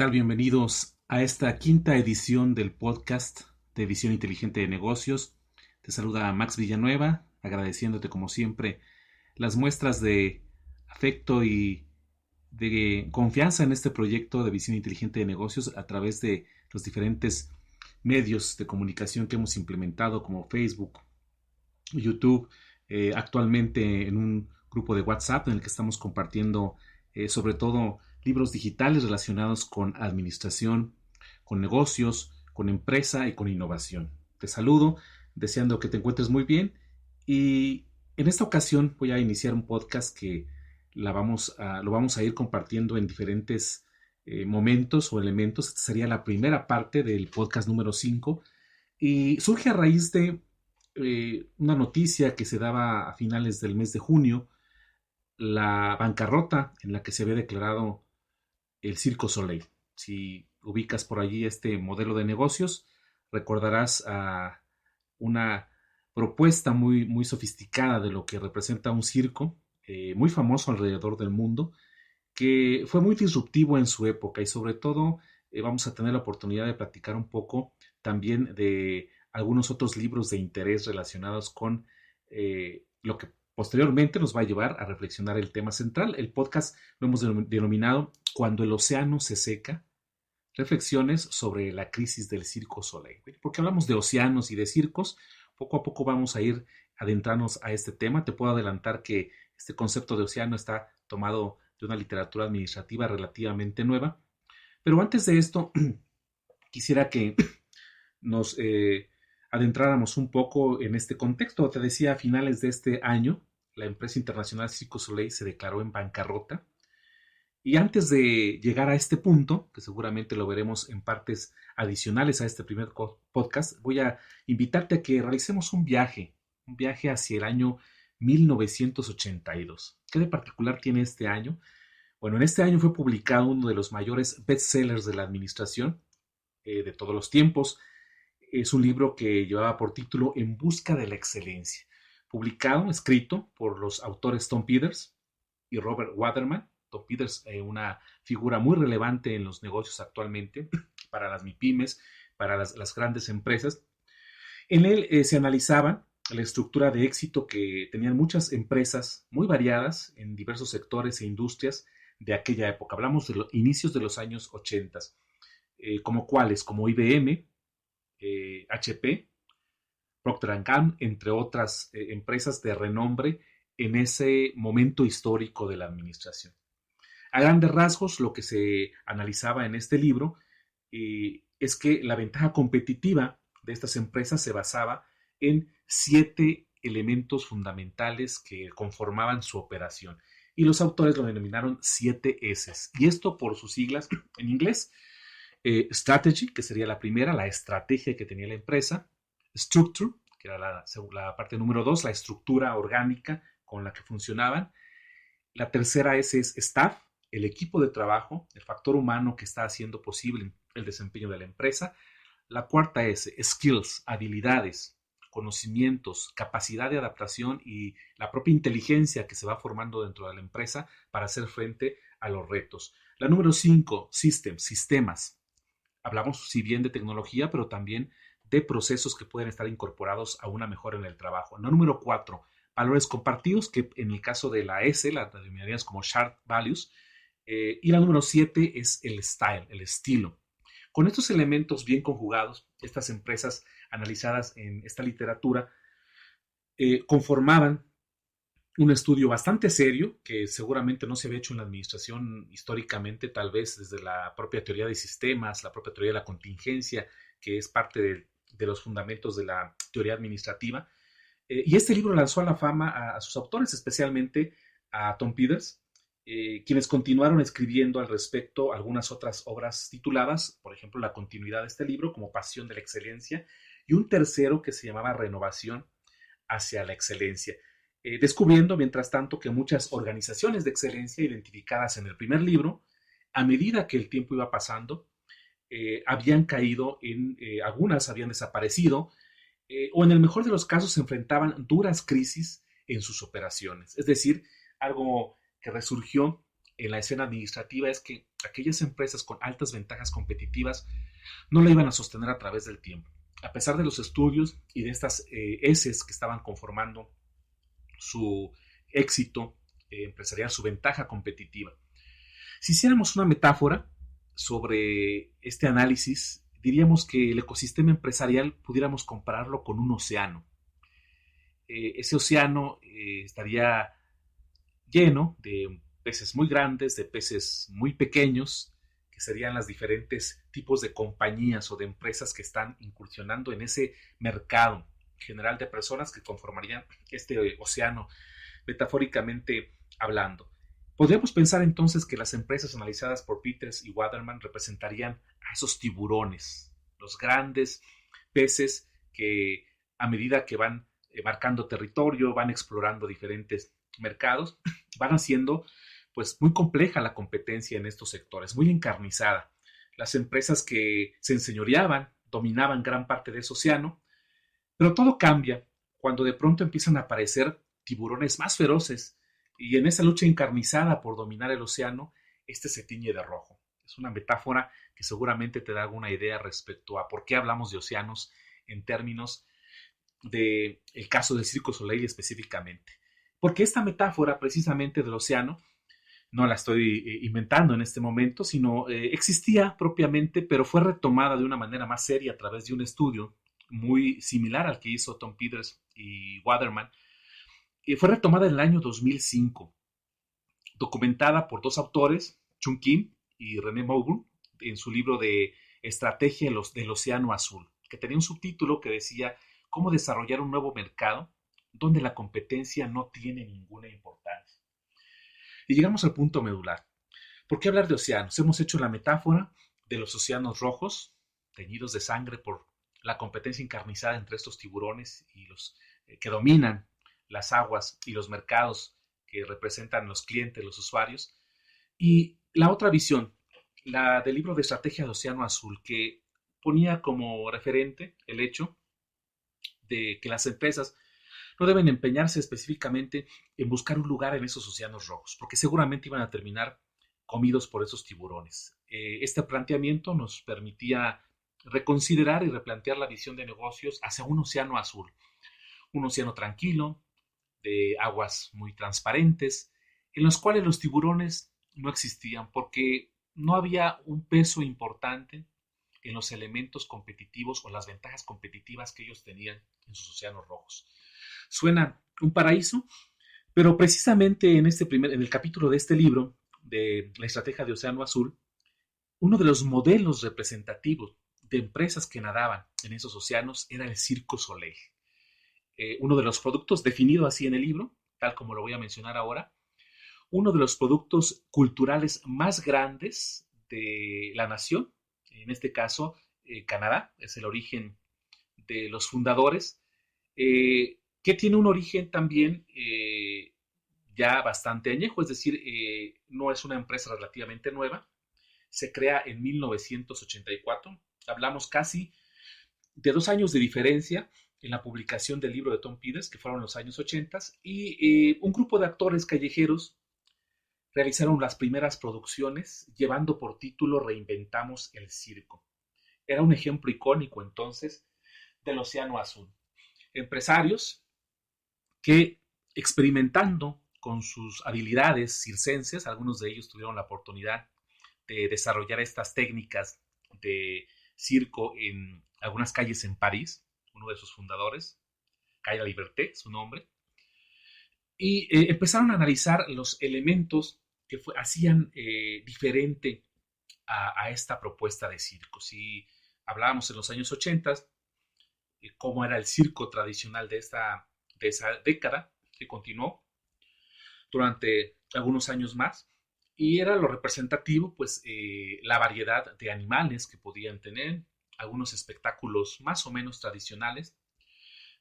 tal? Bienvenidos a esta quinta edición del podcast de Visión Inteligente de Negocios. Te saluda Max Villanueva, agradeciéndote como siempre las muestras de afecto y de confianza en este proyecto de Visión Inteligente de Negocios a través de los diferentes medios de comunicación que hemos implementado como Facebook, YouTube, actualmente en un grupo de WhatsApp en el que estamos compartiendo sobre todo libros digitales relacionados con administración, con negocios, con empresa y con innovación. Te saludo, deseando que te encuentres muy bien y en esta ocasión voy a iniciar un podcast que lo vamos a ir compartiendo en diferentes momentos o elementos. Esta sería la primera parte del podcast número 5 y surge a raíz de una noticia que se daba a finales del mes de junio, la bancarrota en la que se había declarado el Circo Soleil. Si ubicas por allí este modelo de negocios, recordarás a una propuesta muy sofisticada de lo que representa un circo, muy famoso alrededor del mundo, que fue muy disruptivo en su época y sobre todo vamos a tener la oportunidad de platicar un poco también de algunos otros libros de interés relacionados con lo que posteriormente nos va a llevar a reflexionar el tema central. El podcast lo hemos denominado Cuando el océano se seca, reflexiones sobre la crisis del Circo Soleil. Porque hablamos de océanos y de circos, poco a poco vamos a ir adentrarnos a este tema. Te puedo adelantar que este concepto de océano está tomado de una literatura administrativa relativamente nueva. Pero antes de esto, quisiera que nos adentráramos un poco en este contexto. Te decía, a finales de este año, la empresa internacional Cirque du Soleil se declaró en bancarrota. Y antes de llegar a este punto, que seguramente lo veremos en partes adicionales a este primer podcast, voy a invitarte a que realicemos un viaje hacia el año 1982. ¿Qué de particular tiene este año? Bueno, en este año fue publicado uno de los mayores bestsellers de la administración de todos los tiempos. Es un libro que llevaba por título En busca de la excelencia, escrito por los autores Tom Peters y Robert Waterman. Tom Peters, una figura muy relevante en los negocios actualmente, para las MIPYMES, para las grandes empresas. En él se analizaba la estructura de éxito que tenían muchas empresas muy variadas en diversos sectores e industrias de aquella época. Hablamos de los inicios de los años 80, como cuáles, como IBM, HP, Procter & Gamble, entre otras empresas de renombre en ese momento histórico de la administración. A grandes rasgos, lo que se analizaba en este libro es que la ventaja competitiva de estas empresas se basaba en 7 elementos fundamentales que conformaban su operación. Y los autores lo denominaron 7 S's. Y esto por sus siglas en inglés. Strategy, que sería la primera, la estrategia que tenía la empresa. Structure, que era la parte número 2, la estructura orgánica con la que funcionaban. La tercera S es staff, el equipo de trabajo, el factor humano que está haciendo posible el desempeño de la empresa. La cuarta S, skills, habilidades, conocimientos, capacidad de adaptación y la propia inteligencia que se va formando dentro de la empresa para hacer frente a los retos. La número 5, systems, sistemas. Hablamos, si bien, de tecnología, pero también de procesos que pueden estar incorporados a una mejora en el trabajo. La número 4, valores compartidos, que en el caso de la S la denominarías como shared values. Y la número 7 es el style, el estilo. Con estos elementos bien conjugados, estas empresas analizadas en esta literatura conformaban un estudio bastante serio que seguramente no se había hecho en la administración históricamente, tal vez desde la propia teoría de sistemas, la propia teoría de la contingencia, que es parte de los fundamentos de la teoría administrativa. Y este libro lanzó a la fama a sus autores, especialmente a Tom Peters, quienes continuaron escribiendo al respecto algunas otras obras tituladas, por ejemplo, la continuidad de este libro como Pasión de la Excelencia, y un tercero que se llamaba Renovación hacia la Excelencia. Descubriendo, mientras tanto, que muchas organizaciones de excelencia identificadas en el primer libro, a medida que el tiempo iba pasando, habían caído algunas habían desaparecido, o en el mejor de los casos se enfrentaban duras crisis en sus operaciones. Es decir, algo que resurgió en la escena administrativa es que aquellas empresas con altas ventajas competitivas no la iban a sostener a través del tiempo. A pesar de los estudios y de estas heces que estaban conformando su éxito empresarial, su ventaja competitiva. Si hiciéramos una metáfora sobre este análisis, diríamos que el ecosistema empresarial pudiéramos compararlo con un océano. Ese océano estaría lleno de peces muy grandes, de peces muy pequeños, que serían los diferentes tipos de compañías o de empresas que están incursionando en ese mercado general de personas que conformarían este océano, metafóricamente hablando. Podríamos pensar entonces que las empresas analizadas por Peters y Waterman representarían a esos tiburones, los grandes peces que a medida que van marcando territorio, van explorando diferentes mercados, van haciendo pues muy compleja la competencia en estos sectores, muy encarnizada. Las empresas que se enseñoreaban, dominaban gran parte de ese océano, pero todo cambia cuando de pronto empiezan a aparecer tiburones más feroces y en esa lucha encarnizada por dominar el océano, este se tiñe de rojo. Es una metáfora que seguramente te da alguna idea respecto a por qué hablamos de océanos en términos del caso del Cirque du Soleil específicamente. Porque esta metáfora precisamente del océano no la estoy inventando en este momento, sino existía propiamente, pero fue retomada de una manera más seria a través de un estudio muy similar al que hizo Tom Peters y Waterman. Fue retomada en el año 2005, documentada por dos autores, Chun Kim y René Maubourg, en su libro de Estrategia del Océano Azul, que tenía un subtítulo que decía cómo desarrollar un nuevo mercado donde la competencia no tiene ninguna importancia. Y llegamos al punto medular. ¿Por qué hablar de océanos? Hemos hecho la metáfora de los océanos rojos, teñidos de sangre por la competencia encarnizada entre estos tiburones y los que dominan las aguas y los mercados que representan los clientes, los usuarios. Y la otra visión, la del libro de Estrategia de Océano Azul, que ponía como referente el hecho de que las empresas no deben empeñarse específicamente en buscar un lugar en esos océanos rojos, porque seguramente iban a terminar comidos por esos tiburones. Este planteamiento nos permitía reconsiderar y replantear la visión de negocios hacia un océano azul, un océano tranquilo, de aguas muy transparentes, en los cuales los tiburones no existían porque no había un peso importante en los elementos competitivos o las ventajas competitivas que ellos tenían en sus océanos rojos. Suena un paraíso, pero precisamente en el capítulo de este libro, de la estrategia de Océano Azul, uno de los modelos representativos de empresas que nadaban en esos océanos era el Cirque du Soleil. Uno de los productos definido así en el libro, tal como lo voy a mencionar ahora, uno de los productos culturales más grandes de la nación, en este caso Canadá, es el origen de los fundadores, que tiene un origen también ya bastante añejo, es decir, no es una empresa relativamente nueva, se crea en 1984, hablamos casi de 2 años de diferencia en la publicación del libro de Tom Peters, que fueron los años 80, y un grupo de actores callejeros realizaron las primeras producciones llevando por título Reinventamos el Circo. Era un ejemplo icónico entonces del Océano Azul. Empresarios que experimentando con sus habilidades circenses, algunos de ellos tuvieron la oportunidad de desarrollar estas técnicas de circo en algunas calles en París, uno de sus fundadores, Calle Liberté, su nombre, y empezaron a analizar los elementos que hacían diferente a esta propuesta de circo. Si hablábamos en los años 80, cómo era el circo tradicional de esa década, que continuó durante algunos años más, y era lo representativo, pues la variedad de animales que podían tener, algunos espectáculos más o menos tradicionales,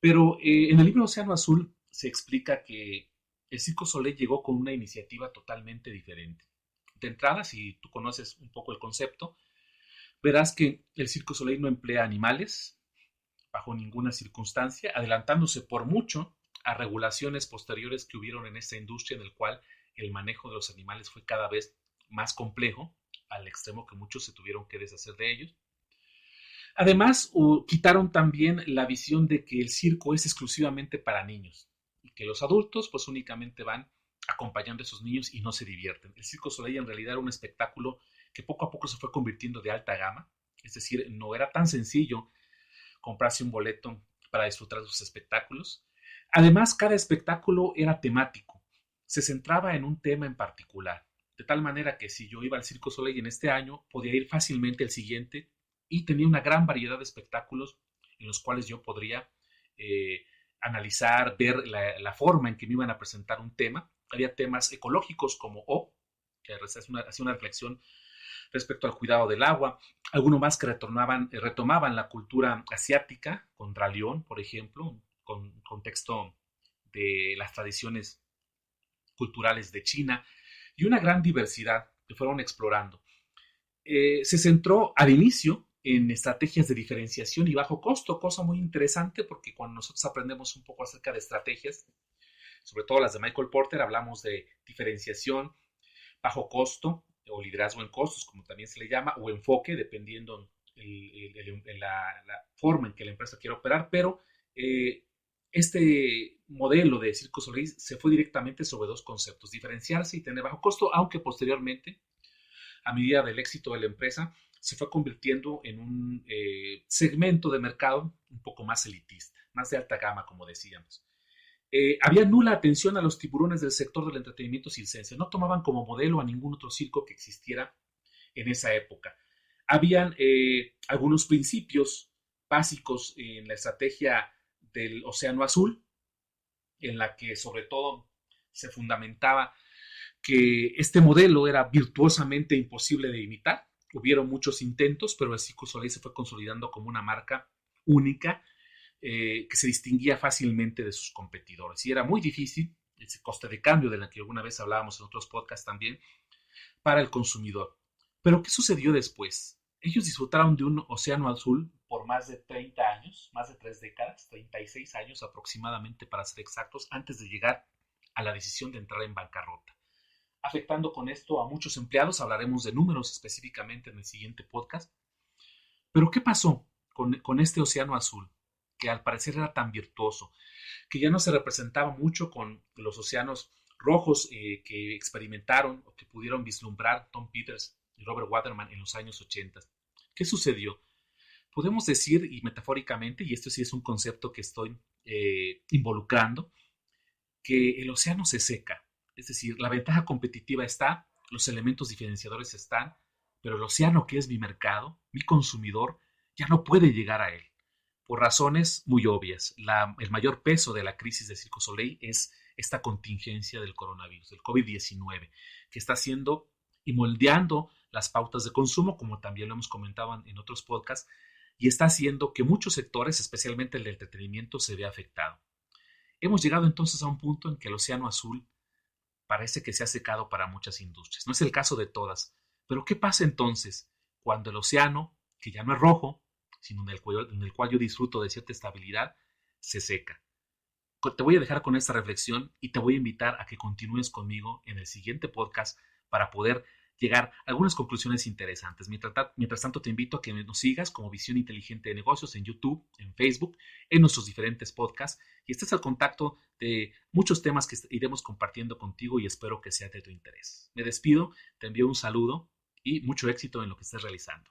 pero en el libro Océano Azul se explica que el Circo Soleil llegó con una iniciativa totalmente diferente. De entrada, si tú conoces un poco el concepto, verás que el Circo Soleil no emplea animales bajo ninguna circunstancia, adelantándose por mucho a regulaciones posteriores que hubieron en esta industria en el cual el manejo de los animales fue cada vez más complejo al extremo que muchos se tuvieron que deshacer de ellos. Además, quitaron también la visión de que el circo es exclusivamente para niños y que los adultos pues únicamente van acompañando a esos niños y no se divierten. El Circo Soleil en realidad era un espectáculo que poco a poco se fue convirtiendo de alta gama, es decir, no era tan sencillo comprarse un boleto para disfrutar de sus espectáculos. Además, cada espectáculo era temático, se centraba en un tema en particular, de tal manera que si yo iba al Circo Soleil en este año, podía ir fácilmente al siguiente y tenía una gran variedad de espectáculos en los cuales yo podría analizar, ver la forma en que me iban a presentar un tema. Había temas ecológicos como O, que hacía una reflexión respecto al cuidado del agua, algunos más que retomaban la cultura asiática, con Raleón, por ejemplo, con contexto de las tradiciones culturales de China, y una gran diversidad que fueron explorando. Se centró al inicio en estrategias de diferenciación y bajo costo, cosa muy interesante porque cuando nosotros aprendemos un poco acerca de estrategias, sobre todo las de Michael Porter, hablamos de diferenciación, bajo costo o liderazgo en costos, como también se le llama, o enfoque, dependiendo la forma en que la empresa quiera operar, pero este modelo de Circo Soleil se fue directamente sobre dos conceptos, diferenciarse y tener bajo costo, aunque posteriormente, a medida del éxito de la empresa, se fue convirtiendo en un segmento de mercado un poco más elitista, más de alta gama, como decíamos. Había nula atención a los tiburones del sector del entretenimiento circense. No tomaban como modelo a ningún otro circo que existiera en esa época. Habían algunos principios básicos en la estrategia del Océano Azul, en la que sobre todo se fundamentaba que este modelo era virtuosamente imposible de imitar. Hubieron muchos intentos, pero el Circo Soleil se fue consolidando como una marca única que se distinguía fácilmente de sus competidores. Y era muy difícil, ese coste de cambio de la que alguna vez hablábamos en otros podcasts también, para el consumidor. Pero ¿qué sucedió después? Ellos disfrutaron de un océano azul por más de 30 años, más de 3 décadas, 36 años aproximadamente para ser exactos, antes de llegar a la decisión de entrar en bancarrota. Afectando con esto a muchos empleados, hablaremos de números específicamente en el siguiente podcast. Pero ¿qué pasó con este océano azul? Que al parecer era tan virtuoso, que ya no se representaba mucho con los océanos rojos que experimentaron o que pudieron vislumbrar Tom Peters y Robert Waterman en los años 80. ¿Qué sucedió? Podemos decir, y metafóricamente, y esto sí es un concepto que estoy involucrando, que el océano se seca. Es decir, la ventaja competitiva está, los elementos diferenciadores están, pero el océano, que es mi mercado, mi consumidor, ya no puede llegar a él por razones muy obvias. El mayor peso de la crisis de Circo Soleil es esta contingencia del coronavirus, del COVID-19, que está haciendo y moldeando las pautas de consumo, como también lo hemos comentado en otros podcasts, y está haciendo que muchos sectores, especialmente el del entretenimiento, se vea afectado. Hemos llegado entonces a un punto en que el océano azul parece que se ha secado para muchas industrias. No es el caso de todas, pero ¿qué pasa entonces cuando el océano, que ya no es rojo, sino en el cual yo disfruto de cierta estabilidad, se seca? Te voy a dejar con esta reflexión y te voy a invitar a que continúes conmigo en el siguiente podcast para poder llegar a algunas conclusiones interesantes. Mientras tanto, te invito a que nos sigas como Visión Inteligente de Negocios en YouTube, en Facebook, en nuestros diferentes podcasts y estés al contacto de muchos temas que iremos compartiendo contigo y espero que sea de tu interés. Me despido, te envío un saludo y mucho éxito en lo que estés realizando.